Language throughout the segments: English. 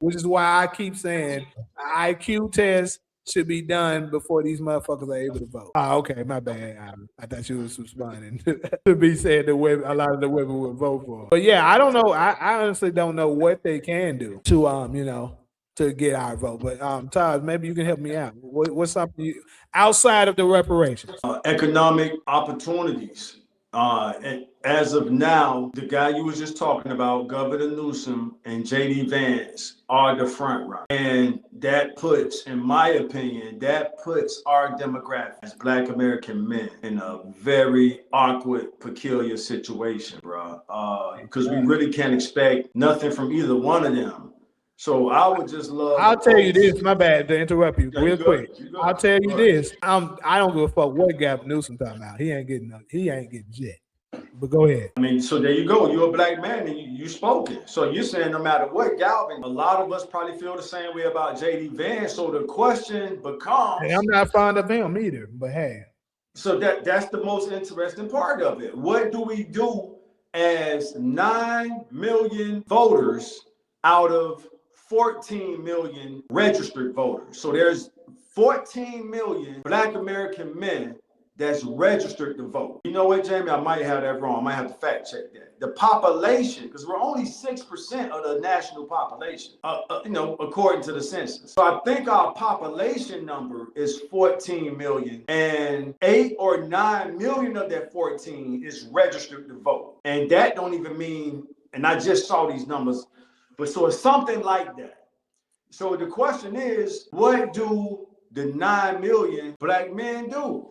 which is why I keep saying IQ test should be done before these motherfuckers are able to vote. Oh, okay, my bad. I thought you was responding to be saying that a lot of the women would vote for. But yeah, I don't know. I honestly don't know what they can do to to get our vote. But Todd, maybe you can help me out. What's something outside of the reparations? Economic opportunities. And as of now, the guy you was just talking about, Governor Newsom and JD Vance, are the front runner. And that puts, in my opinion, our demographic as Black American men in a very awkward, peculiar situation, bro. Because we really can't expect nothing from either one of them. So I would just love. I'll tell you this. My bad to interrupt you real quick. I'll tell you this. I don't give a fuck what Gavin Newsom talking about. He ain't getting shit. But go ahead. I mean, so there you go. You're a black man and you spoke it. So you're saying no matter what, Galvin, a lot of us probably feel the same way about JD Vance. So the question becomes. And I'm not fond of him either, but hey. So that's the most interesting part of it. What do we do as 9 million voters out of 14 million registered voters? So there's 14 million Black American men that's registered to vote. You know what, Jamie? I might have that wrong. I might have to fact check that. The population, because we're only 6% of the national population, according to the census. So I think our population number is 14 million, and 8 or 9 million of that 14 is registered to vote. And that don't even mean, and I just saw these numbers, but so it's something like that. So the question is, what do the 9 million Black men do?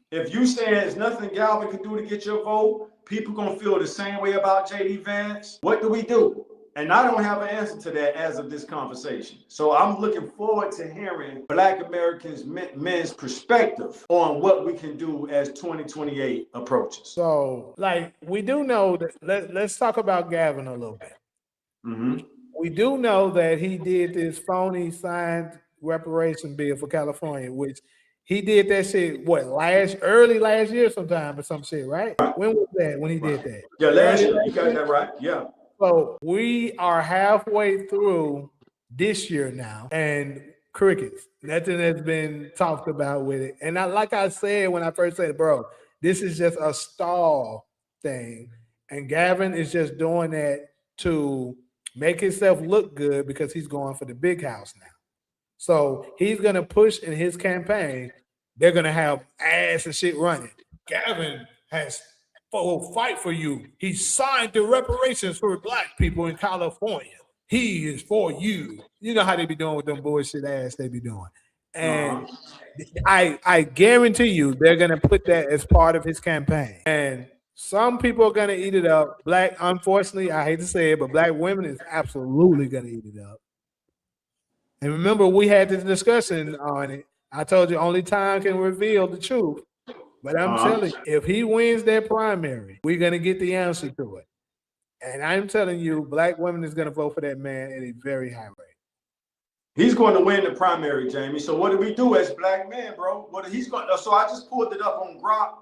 If you say there's nothing Galvin can do to get your vote, people gonna feel the same way about JD Vance. What do we do? And I don't have an answer to that as of this conversation. So I'm looking forward to hearing Black Americans, men's perspective on what we can do as 2028 approaches. So, like, we do know that, let's talk about Gavin a little bit. Mm-hmm. We do know that he did this phony signed reparation bill for California, which he did that shit, early last year sometime or some shit, right? When was that, when he did that? Yeah, last year. You got that right, yeah. So we are halfway through this year now, and crickets. Nothing has been talked about with it. And like I said when I first said, bro, this is just a stall thing. And Gavin is just doing that to make himself look good because he's going for the big house now. So he's going to push in his campaign. They're going to have ass and shit running. Gavin will fight for you. He signed the reparations for Black people in California. He is for you. You know how they be doing with them bullshit ass they be doing. And I guarantee you they're going to put that as part of his campaign. And some people are going to eat it up. Unfortunately, I hate to say it, but Black women is absolutely going to eat it up. And remember, we had this discussion on it. I told you only time can reveal the truth. But I'm telling you, if he wins that primary, we're going to get the answer to it. And I'm telling you, Black women is going to vote for that man at a very high rate. He's going to win the primary, Jamie. So what do we do as Black men, bro? So I just pulled it up on Grok.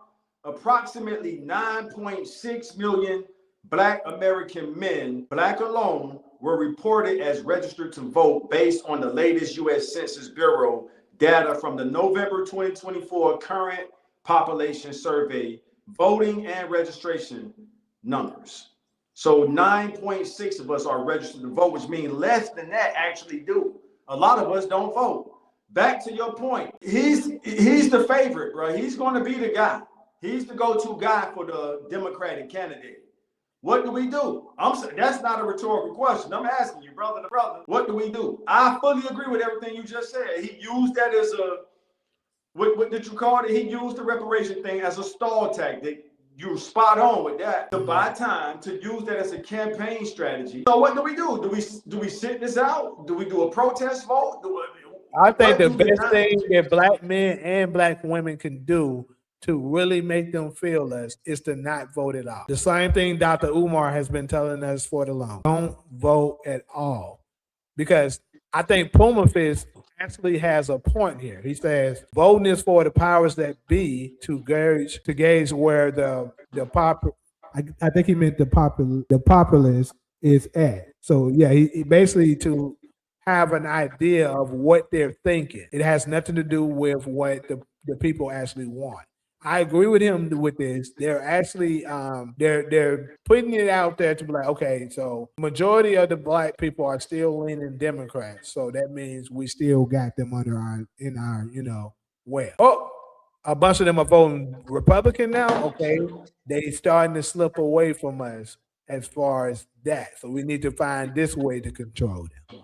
Approximately 9.6 million Black American men, Black alone, were reported as registered to vote based on the latest U.S. Census Bureau data from the November 2024 current population survey, voting and registration numbers. So 9.6 of us are registered to vote, which means less than that actually do. A lot of us don't vote. Back to your point, he's the favorite, bro. He's going to be the guy. He's the go-to guy for the Democratic candidate. What do we do? That's not a rhetorical question. I'm asking you, brother to brother. What do we do? I fully agree with everything you just said. He used that as what did you call it? He used the reparation thing as a stall tactic. You're spot on with that. To buy time, to use that as a campaign strategy. So what do we do? Do we sit this out? Do we do a protest vote? I think the best thing that Black men and Black women can do to really make them feel less is to not vote at all. The same thing Dr. Umar has been telling us for the long. Don't vote at all. Because I think Puma Fist actually has a point here. He says voting is for the powers that be to gauge where the I think he meant the populace is at. So yeah, he basically to have an idea of what they're thinking. It has nothing to do with what the people actually want. I agree with him with this. They're actually they're putting it out there to be like, okay, so majority of the black people are still leaning Democrats. So that means we still got them under our in our, well. Oh, a bunch of them are voting Republican now. Okay. They starting to slip away from us as far as that. So we need to find this way to control them.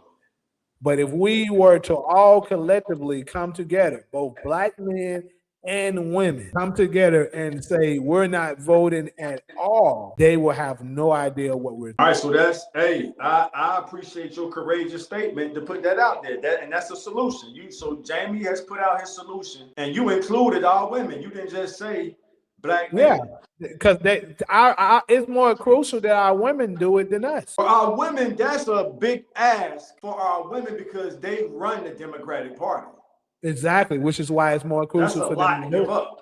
But if we were to all collectively come together, both black men and women come together and say we're not voting at all, they will have no idea what we're doing. All right, so that's I appreciate your courageous statement to put that out there. And that's a solution. So Jamie has put out his solution, and you included all women. You didn't just say black men. Yeah, because it's more crucial that our women do it than us. For our women, that's a big ask for our women because they run the Democratic Party. Exactly, which is why it's more crucial for them to give up.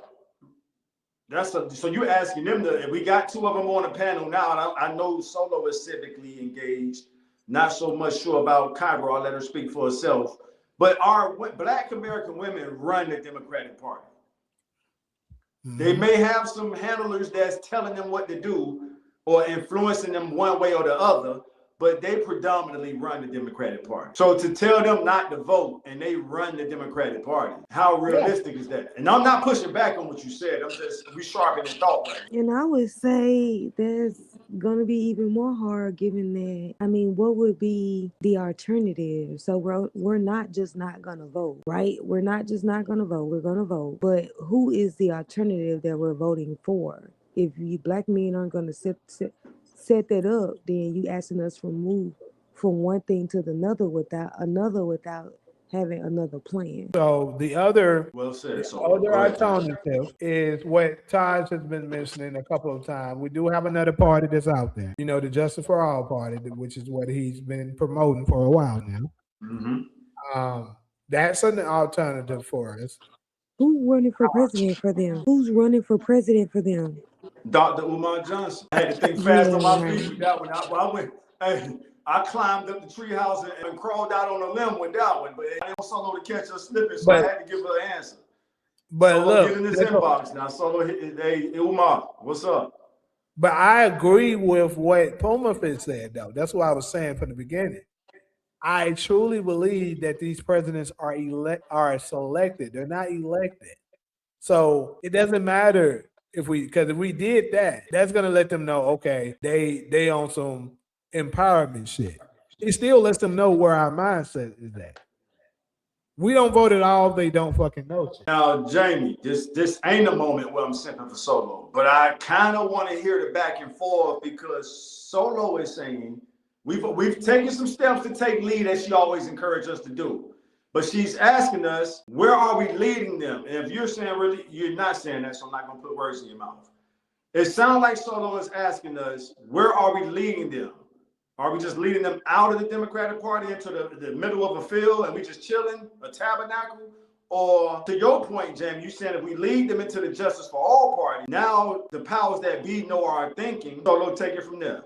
So you're asking them to. We got two of them on the panel now, and I know Solo is civically engaged. Not so much sure about Kyra. I'll let her speak for herself. But our Black American women run the Democratic Party. They may have some handlers that's telling them what to do or influencing them one way or the other, but they predominantly run the Democratic Party. So to tell them not to vote and they run the Democratic Party, how realistic is that? And I'm not pushing back on what you said. I'm just, we sharpening thought right now. And I would say there's going to be even more hard given that, I mean, what would be the alternative? So we're not just not going to vote, right? We're not just not going to vote. We're going to vote. But who is the alternative that we're voting for? If you black men aren't going to set that up, then you asking us to move from one thing to another without having another plan. So the other, other alternative is what Taj has been mentioning a couple of times. We do have another party that's out there, the Justice for All party, which is what he's been promoting for a while now. Mm-hmm. That's an alternative for us. Who's running for president for them? Who's running for president for them? Dr. Umar Johnson. I had to think fast on my feet with that one. I climbed up the treehouse and crawled out on a limb with that one, but I didn't want Solo to catch us slipping, so I had to give her an answer. But Solo, look, get in this inbox now. Solo, hey, Umar, what's up? But I agree with what Puma said, though. That's what I was saying from the beginning. I truly believe that these presidents are selected. They're not elected. So it doesn't matter because if we did that, that's gonna let them know, okay, they on some empowerment shit. It still lets them know where our mindset is at. We don't vote at all if they don't fucking know shit. Now, Jamie, this ain't a moment where I'm simping for Solo, but I kind of want to hear the back and forth because Solo is saying we've taken some steps to take lead as she always encouraged us to do. But she's asking us, where are we leading them? And if you're saying really, you're not saying that, so I'm not going to put words in your mouth. It sounds like Solo is asking us, where are we leading them? Are we just leading them out of the Democratic Party into the middle of a field and we just chilling, a tabernacle? Or to your point, Jamie, you said if we lead them into the Justice for All party, now the powers that be know our thinking. Solo, take it from there.